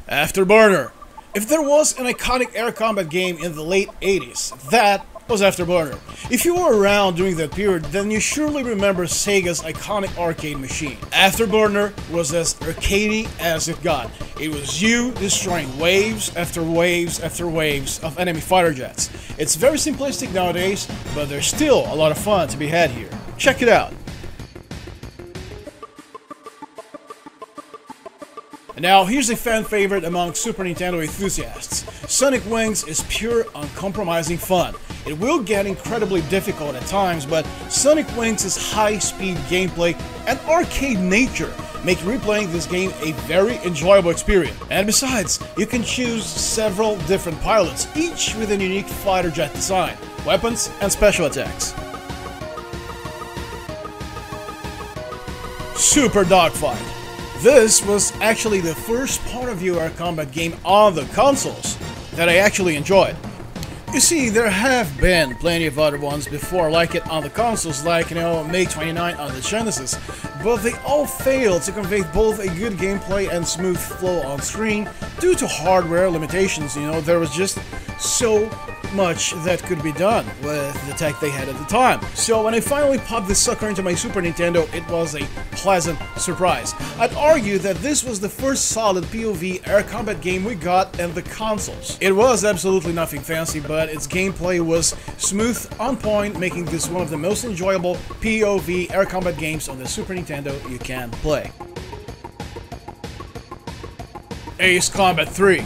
Afterburner. If there was an iconic air combat game in the late 80s, that was Afterburner. If you were around during that period, then you surely remember Sega's iconic arcade machine. Afterburner was as arcadey as it got. It was you destroying waves after waves after waves of enemy fighter jets. It's very simplistic nowadays, but there's still a lot of fun to be had here. Check it out. Now, here's a fan favorite among Super Nintendo enthusiasts. Sonic Wings is pure, uncompromising fun. It will get incredibly difficult at times, but Sonic Wings' high-speed gameplay and arcade nature make replaying this game a very enjoyable experience. And besides, you can choose several different pilots, each with a unique fighter jet design, weapons, and special attacks. Super Dogfight. This was actually the first point-of-view air combat game on the consoles that I actually enjoyed. You see, there have been plenty of other ones before like it on the consoles, like, MiG-29 on the Genesis, but they all failed to convey both a good gameplay and smooth flow on screen due to hardware limitations. There was just so much that could be done with the tech they had at the time. So when I finally popped this sucker into my Super Nintendo, it was a pleasant surprise. I'd argue that this was the first solid POV air combat game we got in the consoles. It was absolutely nothing fancy, but its gameplay was smooth, on point, making this one of the most enjoyable POV air combat games on the Super Nintendo you can play. Ace Combat 3.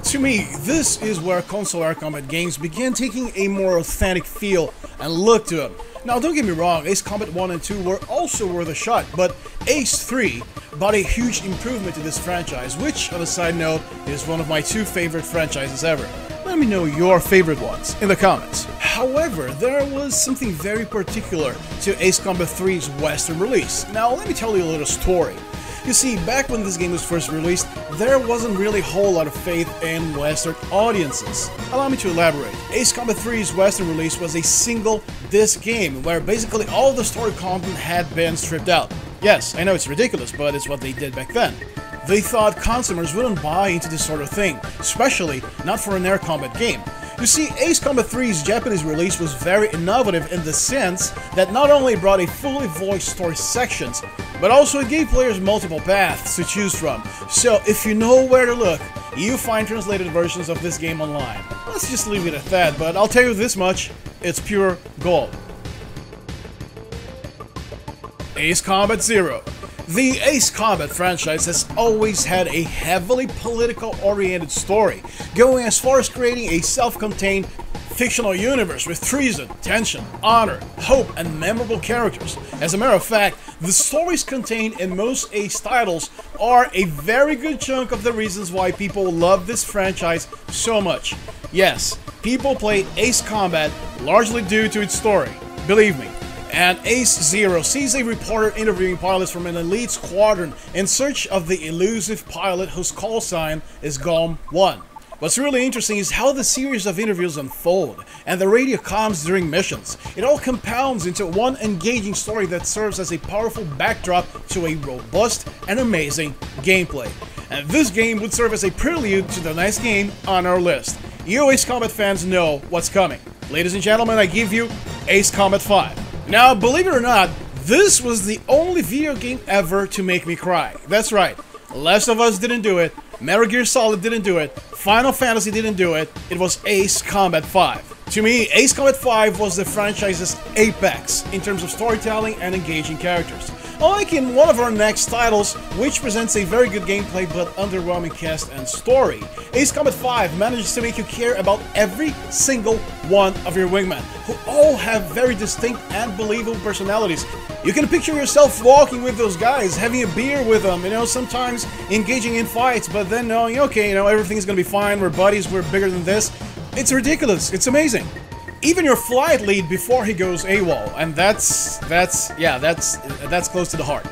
To me, this is where console air combat games began taking a more authentic feel and look to them. Now, don't get me wrong, Ace Combat 1 and 2 were also worth a shot, but Ace 3 brought a huge improvement to this franchise, which, on a side note, is one of my two favorite franchises ever. Let me know your favorite ones in the comments. However, there was something very particular to Ace Combat 3's Western release. Now, let me tell you a little story. You see, back when this game was first released, there wasn't really a whole lot of faith in Western audiences. Allow me to elaborate. Ace Combat 3's Western release was a single disc game, where basically all the story content had been stripped out. Yes, I know it's ridiculous, but it's what they did back then. They thought consumers wouldn't buy into this sort of thing, especially not for an air combat game. You see, Ace Combat 3's Japanese release was very innovative in the sense that not only brought a fully voiced story sections, but also it gave players multiple paths to choose from. So if you know where to look, you find translated versions of this game online. Let's just leave it at that, but I'll tell you this much, it's pure gold. Ace Combat 0. The Ace Combat franchise has always had a heavily political-oriented story, going as far as creating a self-contained fictional universe with treason, tension, honor, hope, and memorable characters. As a matter of fact, the stories contained in most Ace titles are a very good chunk of the reasons why people love this franchise so much. Yes, people play Ace Combat largely due to its story, believe me. And Ace 0 sees a reporter interviewing pilots from an elite squadron in search of the elusive pilot whose call sign is GOM-1. What's really interesting is how the series of interviews unfold, and the radio comms during missions. It all compounds into one engaging story that serves as a powerful backdrop to a robust and amazing gameplay. And this game would serve as a prelude to the next game on our list. You Ace Combat fans know what's coming. Ladies and gentlemen, I give you Ace Combat 5. Now, believe it or not, this was the only video game ever to make me cry. That's right, Last of Us didn't do it, Metal Gear Solid didn't do it, Final Fantasy didn't do it, it was Ace Combat 5. To me, Ace Combat 5 was the franchise's apex in terms of storytelling and engaging characters. Unlike in one of our next titles, which presents a very good gameplay but underwhelming cast and story, Ace Combat 5 manages to make you care about every single one of your wingmen, who all have very distinct and believable personalities. You can picture yourself walking with those guys, having a beer with them, sometimes engaging in fights, but then knowing, okay, everything's gonna be fine, we're buddies, we're bigger than this. It's ridiculous, it's amazing. Even your flight lead before he goes AWOL, and that's close to the heart.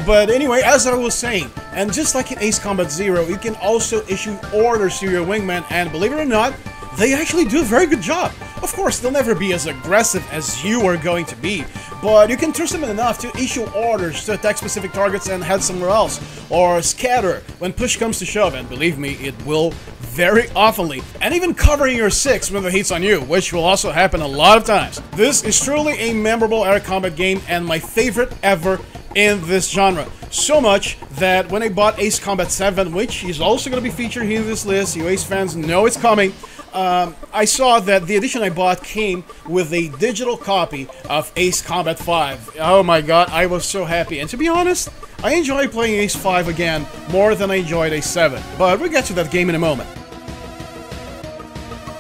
But anyway, as I was saying, and just like in Ace Combat 0, you can also issue orders to your wingman, and believe it or not, they actually do a very good job. Of course, they'll never be as aggressive as you are going to be, but you can trust them enough to issue orders to attack specific targets and head somewhere else, or scatter when push comes to shove, and believe me, it will very oftenly, and even covering your 6 when the heat's on you, which will also happen a lot of times. This is truly a memorable air combat game and my favorite ever in this genre. So much that when I bought Ace Combat 7, which is also going to be featured here in this list, you Ace fans know it's coming, I saw that the edition I bought came with a digital copy of Ace Combat 5. Oh my god, I was so happy. And to be honest, I enjoy playing Ace 5 again more than I enjoyed Ace 7. But we'll get to that game in a moment.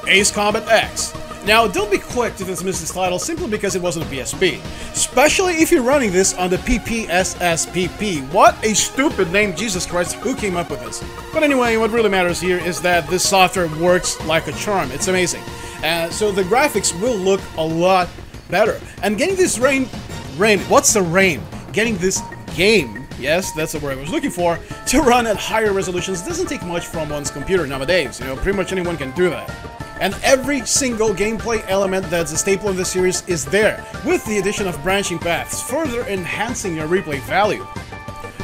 Ace Combat X. Now, don't be quick to dismiss this title simply because it wasn't a PSP, especially if you're running this on the PPSSPP. What a stupid name, Jesus Christ, who came up with this? But anyway, what really matters here is that this software works like a charm. It's amazing. So the graphics will look a lot better. And getting this Getting this game, yes, that's the word I was looking for, to run at higher resolutions doesn't take much from one's computer nowadays. You know, pretty much anyone can do that. And every single gameplay element that's a staple in this series is there, with the addition of branching paths, further enhancing your replay value.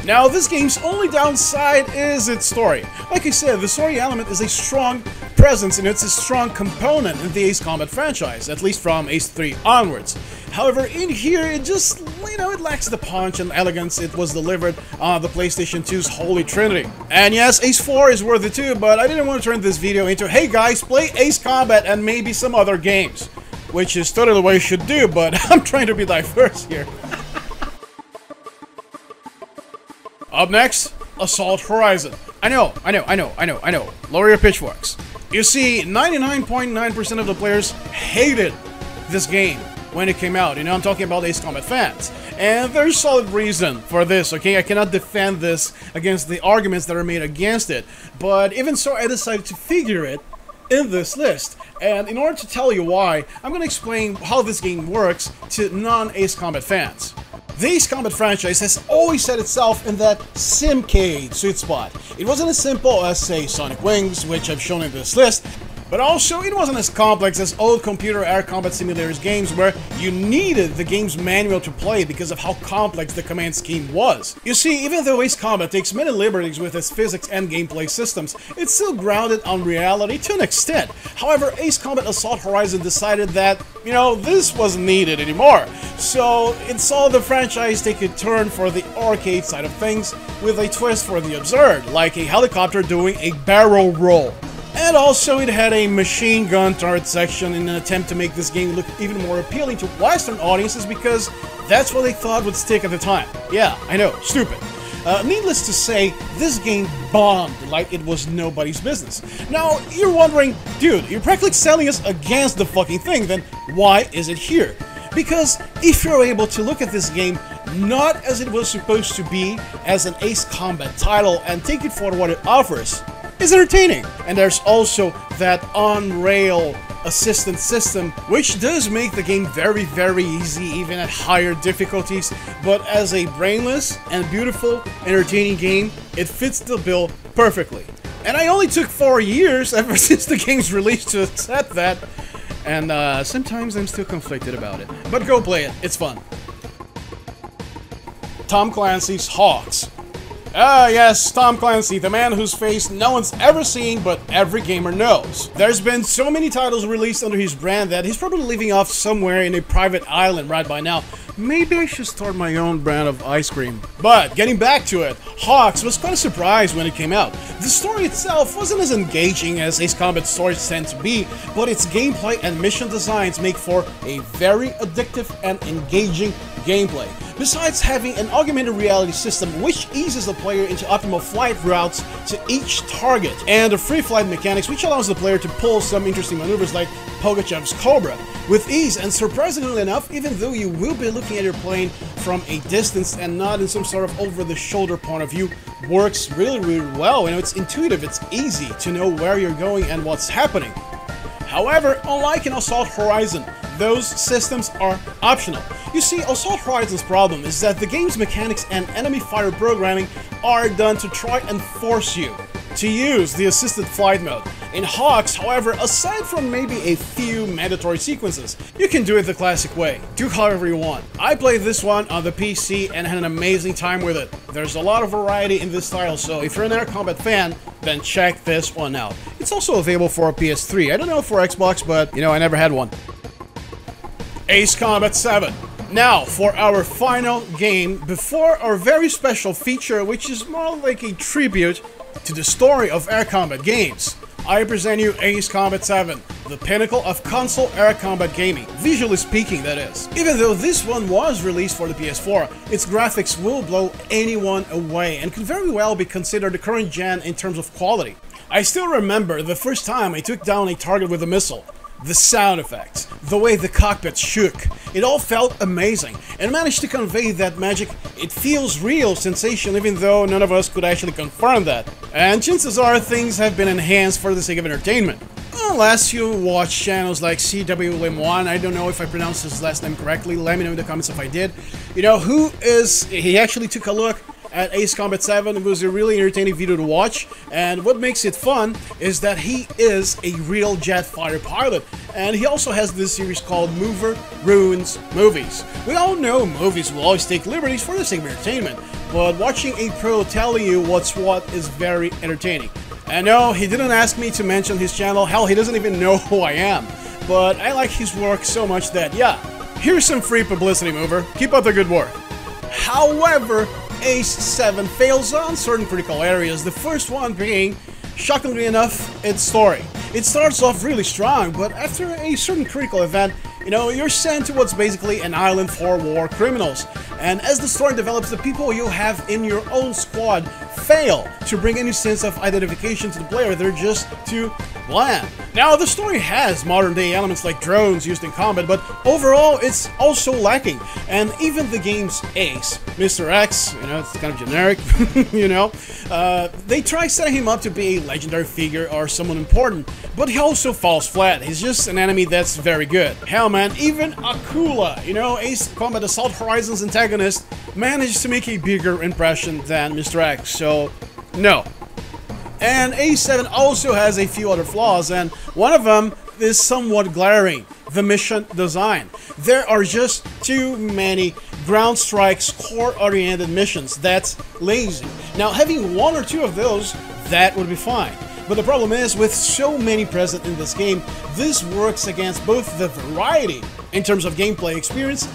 Now, this game's only downside is its story. Like I said, the story element is a strong presence and it's a strong component in the Ace Combat franchise, at least from Ace 3 onwards. However, in here, it just, you know, it lacks the punch and elegance it was delivered on the PlayStation 2's Holy Trinity. And yes, Ace 4 is worth it too, but I didn't want to turn this video into, hey guys, play Ace Combat and maybe some other games. Which is totally what you should do, but I'm trying to be diverse here. Up next, Assault Horizon. I know. Lower your pitchforks. You see, 99.9% of the players hated this game when it came out. You know, I'm talking about Ace Combat fans. And there's solid reason for this, okay? I cannot defend this against the arguments that are made against it. But even so, I decided to figure it in this list. And in order to tell you why, I'm going to explain how this game works to non-Ace Combat fans. The Ace Combat franchise has always set itself in that simcade sweet spot. It wasn't as simple as, say, Sonic Wings, which I've shown in this list, but also it wasn't as complex as old computer air combat simulators games where you needed the game's manual to play because of how complex the command scheme was. You see, even though Ace Combat takes many liberties with its physics and gameplay systems, it's still grounded on reality to an extent. However, Ace Combat Assault Horizon decided that, you know, this wasn't needed anymore. So it saw the franchise take a turn for the arcade side of things with a twist for the absurd, like a helicopter doing a barrel roll. And also it had a machine gun turret section in an attempt to make this game look even more appealing to Western audiences because that's what they thought would stick at the time. Yeah, I know, stupid. Needless to say, this game bombed like it was nobody's business. Now, you're wondering, dude, you're practically selling us against the fucking thing, then why is it here? Because if you're able to look at this game not as it was supposed to be, as an Ace Combat title, and take it for what it offers, it's entertaining. And there's also that on-rail assistance system, which does make the game very, very easy, even at higher difficulties. But as a brainless and beautiful, entertaining game, it fits the bill perfectly. And I only took 4 years ever since the game's release to accept that, and sometimes I'm still conflicted about it. But go play it, it's fun. Tom Clancys Hawks. Ah, yes, Tom Clancy, the man whose face no one's ever seen, but every gamer knows. There's been so many titles released under his brand that he's probably living off somewhere in a private island right by now. Maybe I should start my own brand of ice cream. But, getting back to it, Hawks was quite a surprise when it came out. The story itself wasn't as engaging as Ace Combat stories tend to be, but its gameplay and mission designs make for a very addictive and engaging gameplay. Besides having an augmented reality system which eases the player into optimal flight routes to each target, and the free flight mechanics which allows the player to pull some interesting maneuvers like Pogachev's Cobra with ease, and surprisingly enough, even though you will be looking at your plane from a distance and not in some sort of over-the-shoulder point of view, works really, really well. You know, it's intuitive, it's easy to know where you're going and what's happening. However, unlike in Assault Horizon, those systems are optional. You see, Assault Horizon's problem is that the game's mechanics and enemy fighter programming are done to try and force you to use the assisted flight mode. In Hawks, however, aside from maybe a few mandatory sequences, you can do it the classic way. Do however you want. I played this one on the PC and had an amazing time with it. There's a lot of variety in this title, so if you're an air combat fan, then check this one out. It's also available for PS3. I don't know for Xbox, but, you know, I never had one. Ace Combat 7. Now, for our final game, before our very special feature, which is more like a tribute to the story of air combat games, I present you Ace Combat 7, the pinnacle of console air combat gaming, visually speaking that is. Even though this one was released for the PS4, its graphics will blow anyone away and could very well be considered the current gen in terms of quality. I still remember the first time I took down a target with a missile. The sound effects, the way the cockpit shook, it all felt amazing and managed to convey that magic, it feels real sensation even though none of us could actually confirm that. And chances are things have been enhanced for the sake of entertainment. Unless you watch channels like CW Lim1, I don't know if I pronounced his last name correctly, let me know in the comments if I did. You know, he actually took a look at Ace Combat 7. It was a really entertaining video to watch, and what makes it fun is that he is a real jet fighter pilot, and he also has this series called Mover Ruins Movies. We all know movies will always take liberties for the sake of entertainment, but watching a pro telling you what's what is very entertaining. And no, he didn't ask me to mention his channel, hell, he doesn't even know who I am, but I like his work so much that, yeah, here's some free publicity, Mover. Keep up the good work. However, Ace 7 fails on certain critical areas, the first one being, shockingly enough, its story. It starts off really strong, but after a certain critical event, you know, you're sent to what's basically an island for war criminals. And as the story develops, the people you have in your own squad fail to bring any sense of identification to the player, they're just too bland. Now, the story has modern-day elements like drones used in combat, but overall, it's also lacking. And even the game's ace, Mr. X, you know, it's kind of generic, you know, they try setting him up to be a legendary figure or someone important, but he also falls flat. He's just an enemy that's very good. Hell, man, even Akula, you know, Ace Combat Assault Horizon's antagonist, managed to make a bigger impression than Mr. X, so no. And Ace 7 also has a few other flaws, and one of them is somewhat glaring: the mission design. There are just too many ground strikes, core-oriented missions. That's lazy. Now, having one or two of those, that would be fine. But the problem is, with so many present in this game, this works against both the variety in terms of gameplay experience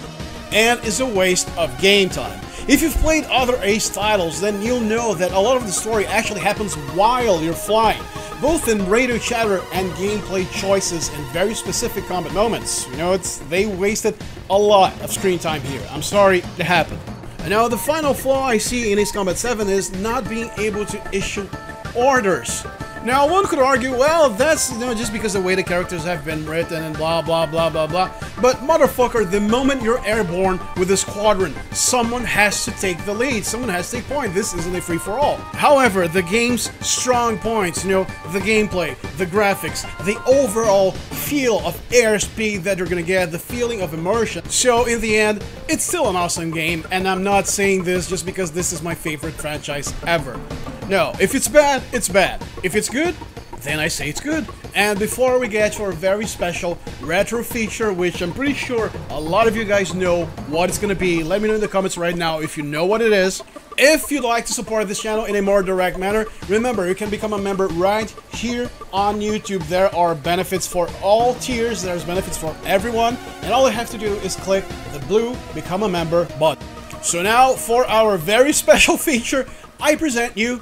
and is a waste of game time. If you've played other Ace titles, then you'll know that a lot of the story actually happens while you're flying, both in radio chatter and gameplay choices in very specific combat moments. You know, they wasted a lot of screen time here. I'm sorry it happened. And now the final flaw I see in Ace Combat 7 is not being able to issue orders. Now, one could argue, well, that's, you know, just because the way the characters have been written and blah, blah, blah, blah, blah. But, motherfucker, the moment you're airborne with a squadron, someone has to take the lead. Someone has to take point. This isn't a free-for-all. However, the game's strong points, you know, the gameplay, the graphics, the overall feel of airspeed that you're gonna get, the feeling of immersion. So, in the end, it's still an awesome game, and I'm not saying this just because this is my favorite franchise ever. No, if it's bad, it's bad. If it's good, then I say it's good. And before we get to our very special retro feature, which I'm pretty sure a lot of you guys know what it's gonna be, let me know in the comments right now if you know what it is. If you'd like to support this channel in a more direct manner, remember, you can become a member right here on YouTube. There are benefits for all tiers, there's benefits for everyone, and all you have to do is click the blue Become a Member button. So now, for our very special feature, I present you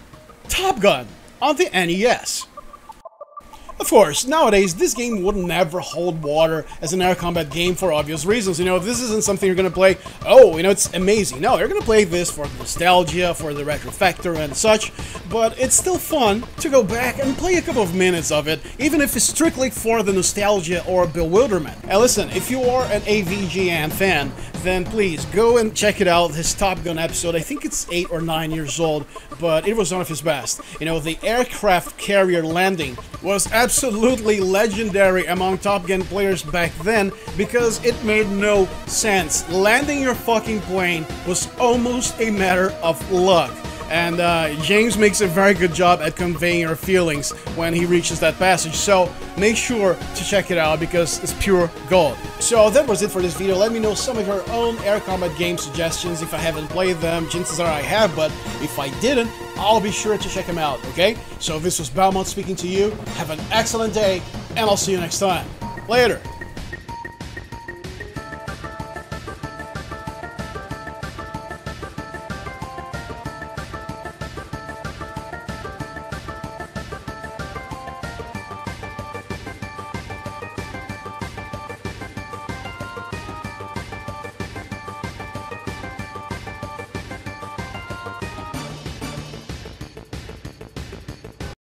Top Gun on the NES. Of course, nowadays, this game would never hold water as an air combat game for obvious reasons. You know, this isn't something you're gonna play, oh, you know, it's amazing. No, you're gonna play this for nostalgia, for the retro factor and such, but it's still fun to go back and play a couple of minutes of it, even if it's strictly for the nostalgia or bewilderment. And listen, if you are an AVGN fan, then please go and check it out, his Top Gun episode. I think it's 8 or 9 years old, but it was one of his best. You know, the aircraft carrier landing was absolutely legendary among Top Gun players back then because it made no sense. Landing your fucking plane was almost a matter of luck. And James makes a very good job at conveying her feelings when he reaches that passage, so make sure to check it out because it's pure gold. So that was it for this video. Let me know some of your own air combat game suggestions. If I haven't played them, chances are I have, but if I didn't, I'll be sure to check them out, okay? So this was Belmont speaking to you. Have an excellent day, and I'll see you next time. Later!